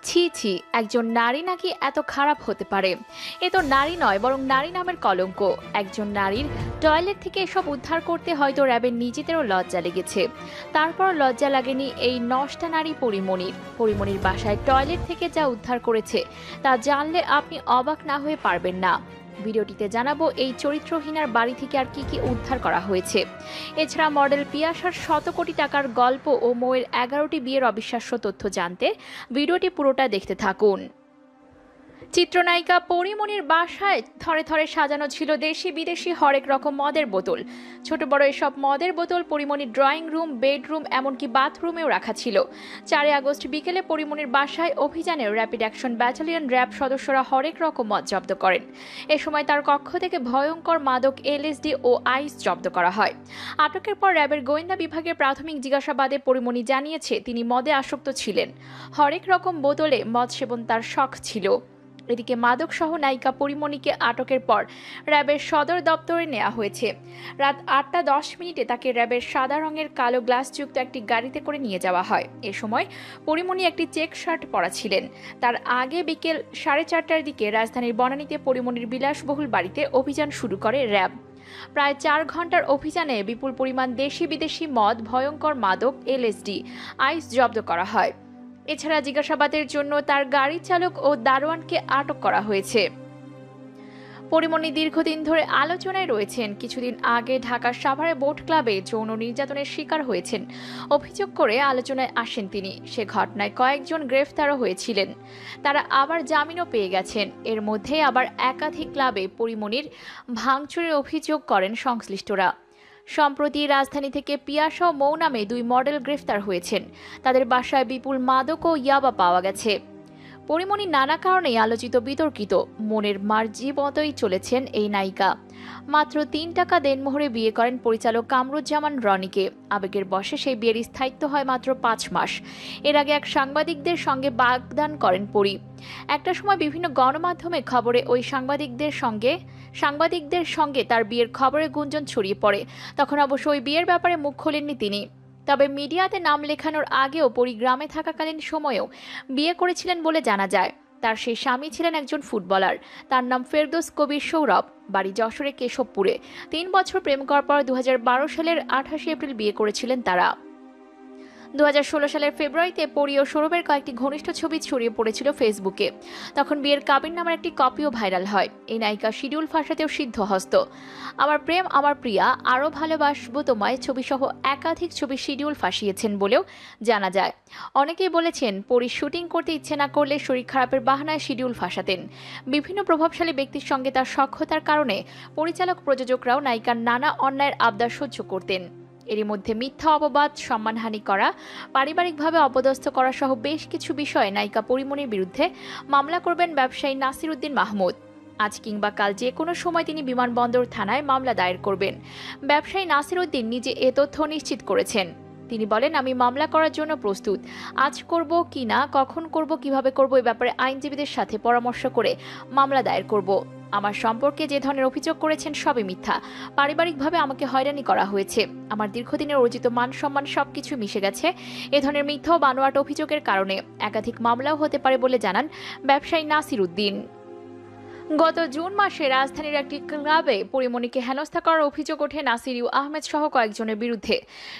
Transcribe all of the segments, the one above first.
ছি ছি, একজন নারী নাকি এত খারাপ হতে পারে? এ তো নারী নয়, বরং নারী নামের কলঙ্ক। একজন নারীর টয়লেট থেকে এসব উদ্ধার করতে হয়তো র্যাবের নিজেদেরও লজ্জা লেগেছে। তারপর লজ্জা লাগেনি এই নষ্টা নারী পরিমণির বাসায় টয়লেট থেকে যা উদ্ধার করেছে তা জানলে আপনি অবাক না হয়ে পারবেন না। ভিডিওটিতে জানাবো এই চরিত্রহীনার বাড়ি থেকে আর কি কি উদ্ধার করা হয়েছে। এছাড়া মডেল পিয়াসার শত কোটি টাকার গল্প ও মৌয়ের 11টি বিয়ের অবিশ্বাস্য তথ্য জানতে ভিডিওটি পুরোটা দেখতে থাকুন। চিত্রনায়িকা পরিমণির বাসায় থরে থরে সাজানো ছিল দেশি বিদেশি হরেক রকম মদের বোতল। ছোট বড় এসব মদের বোতল পরিমণির ড্রয়িং রুম, বেডরুম, এমনকি বাথরুমেও রাখা ছিল। 4 আগস্ট বিকেলে পরিমণির বাসায় অভিযানে র্যাপিড অ্যাকশন ব্যাটালিয়ন র্যাব সদস্যরা হরেক রকম মদ জব্দ করেন। এ সময় তার কক্ষ থেকে ভয়ঙ্কর মাদক এলএসডি ও আইস জব্দ করা হয়। আটকের পর র্যাবের গোয়েন্দা বিভাগের প্রাথমিক জিজ্ঞাসাবাদে পরিমণি জানিয়েছে তিনি মদে আসক্ত ছিলেন। হরেক রকম বোতলে মদ সেবন তার শখ ছিল। এদিকে মাদকসহ নায়িকা পরিমণিকে আটকের পর র্যাবের সদর দপ্তরে নেওয়া হয়েছে। রাত 8টা 10 মিনিটে তাকে র্যাবের সাদা রঙের কালো গ্লাসযুক্ত একটি গাড়িতে করে নিয়ে যাওয়া হয়। এ সময় পরিমণি একটি চেক শার্ট পরা ছিলেন। তার আগে বিকেল 4:30টার দিকে রাজধানীর বনানীতে পরিমণির বিলাসবহুল বাড়িতে অভিযান শুরু করে র্যাব। প্রায় 4 ঘন্টার অভিযানে বিপুল পরিমাণ দেশি বিদেশি মদ, ভয়ঙ্কর মাদক এলএসডি, আইস জব্দ করা হয়। এছাড়া জিজ্ঞাসাবাদের জন্য তার গাড়ি চালক ও দারোয়ানকে আটক করা হয়েছে। পরিমণি দীর্ঘদিন ধরে আলোচনায় রয়েছেন। কিছুদিন আগে ঢাকার সাভারে বোট ক্লাবে যৌন নির্যাতনের শিকার হয়েছেন অভিযোগ করে আলোচনায় আসেন তিনি। সে ঘটনায় কয়েকজন গ্রেফতারও হয়েছিলেন। তারা আবার জামিনও পেয়ে গেছেন। এর মধ্যে আবার একাধিক ক্লাবে পরিমণির ভাঙচুরের অভিযোগ করেন সংশ্লিষ্টরা। সম্প্রতি রাজধানী থেকে পিয়াসা ও মৌ নামে 2 মডেল গ্রেফতার হয়েছেন। তাদের বাসায় বিপুল মাদক ও ইয়াবা পাওয়া গেছে। পরিমণি নানা কারণেই আলোচিত, বিতর্কিত। মনের মার্জি মতোই চলেছেন এই নায়িকা। মাত্র 3 টাকা দেনমোহরে বিয়ে করেন পরিচালক কামরুজ্জামান রনিকে। আবেগের বশে সেই বিয়ের স্থায়িত্ব হয় মাত্র 5 মাস। এর আগে এক সাংবাদিকদের সঙ্গে বাগদান করেন পরি। একটা সময় বিভিন্ন গণমাধ্যমে খবরে ওই সাংবাদিকদের সঙ্গে তার বিয়ের খবরের গুঞ্জন ছড়িয়ে পড়ে। তখন অবশ্য ওই বিয়ের ব্যাপারে মুখ খোলেননি তিনি। তবে মিডিয়াতে নাম লেখানোর আগেও পরি গ্রামে থাকাকালীন সময়েও বিয়ে করেছিলেন বলে জানা যায়। তার সেই স্বামী ছিলেন একজন ফুটবলার। তার নাম ফেরদৌস কবির সৌরভ, বাড়ি যশোরে কেশবপুরে। 3 বছর প্রেম করার পর 2012 সালের 28 এপ্রিল বিয়ে করেছিলেন তারা। 2016 সালের ফেব্রুয়ারিতে পরি ও সৌরভের কয়েকটি ঘনিষ্ঠ ছবি ছড়িয়ে পড়েছিল ফেসবুকে। তখন বিয়ের কাবিননামার একটি কপিও ভাইরাল হয়। এই নায়িকা শিডিউল ফাঁসাতেও সিদ্ধহস্ত। আমার প্রেম আমার প্রিয়া, আরও ভালোবাসবো তোমায় ছবিসহ একাধিক ছবি শিডিউল ফাঁসিয়েছেন বলেও জানা যায়। অনেকেই বলেছেন পরি শুটিং করতে ইচ্ছে না করলে শরীর খারাপের বাহানায় শিডিউল ফাঁসাতেন। বিভিন্ন প্রভাবশালী ব্যক্তির সঙ্গে তার সখ্যতার কারণে পরিচালক প্রযোজকরাও নায়িকার নানা অন্যায়ের আবদার সহ্য করতেন। এরই মধ্যে মিথ্যা অপবাদ, সম্মানহানি করা, পারিবারিকভাবে অপদস্থ করা সহ বেশ কিছু বিষয়ে নায়িকা পরিমণির বিরুদ্ধে মামলা করবেন ব্যবসায়ী নাসির উদ্দিন মাহমুদ। আজ কিংবা কাল যে কোনো সময় তিনি বিমানবন্দর থানায় মামলা দায়ের করবেন। ব্যবসায়ী নাসির উদ্দিন নিজে এ তথ্য নিশ্চিত করেছেন। তিনি বলেন, আমি মামলা করার জন্য প্রস্তুত। আজ করব কি না, কখন করব, কিভাবে করব, এ ব্যাপারে আইনজীবীদের সাথে পরামর্শ করে মামলা দায়ের করব। আমার সম্পর্কে যে ধরনের অভিযোগ করেছেন সবই মিথ্যা। পারিবারিকভাবে আমাকে হয়রানি করা হয়েছে। আমার দীর্ঘদিনের অর্জিত মান সম্মান সবকিছু মিশে গেছে। এ ধরনের মিথ্যা ও বানোয়াট অভিযোগের কারণে একাধিক মামলাও হতে পারে বলে জানান ব্যবসায়ী নাসির উদ্দিন। গত জুন মাসে রাজধানীর একটি ক্লাবে পরিমণিকে হেনস্থা করার অভিযোগ ওঠে নাসির আহমেদ সহ কয়েকজনের বিরুদ্ধে।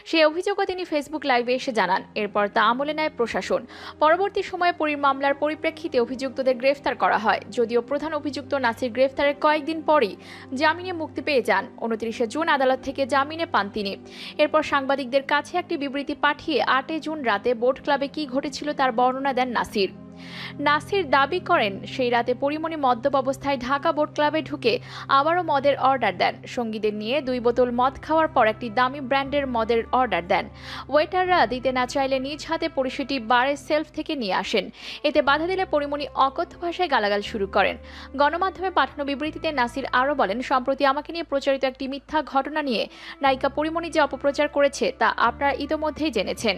সেই অভিযোগও তিনি ফেসবুক লাইভে এসে জানান। এরপর তা আমলে নেয় প্রশাসন। পরবর্তী সময়ে পরির মামলার পরিপ্রেক্ষিতে অভিযুক্তদের গ্রেফতার করা হয়। যদিও প্রধান অভিযুক্ত নাসির গ্রেফতারের কয়েকদিন পরই জামিনে মুক্তি পেয়ে যান। 29 জুন আদালত থেকে জামিনে পান তিনি। এরপর সাংবাদিকদের কাছে একটি বিবৃতি পাঠিয়ে 8 জুন রাতে বোট ক্লাবে কি ঘটেছিল তার বর্ণনা দেন নাসির দাবি করেন, সেই রাতে পরিমণি মদ্যপ অবস্থায় ঢাকা বোট ক্লাবে ঢুকে আবারও মদের অর্ডার দেন। সঙ্গীদের নিয়ে 2 বোতল মদ খাওয়ার পর একটি দামি ব্র্যান্ডের মদের অর্ডার দেন। ওয়েটাররা দিতে না চাইলে নিজ হাতে পরিশিটি বারের সেলফ থেকে নিয়ে আসেন। এতে বাধা দিলে পরিমণি অকথ্য ভাষায় গালাগাল শুরু করেন। গণমাধ্যমে পাঠানো বিবৃতিতে নাসির আরও বলেন, সম্প্রতি আমাকে নিয়ে প্রচারিত একটি মিথ্যা ঘটনা নিয়ে নায়িকা পরিমণি যে অপপ্রচার করেছে তা আপনারা ইতোমধ্যেই জেনেছেন।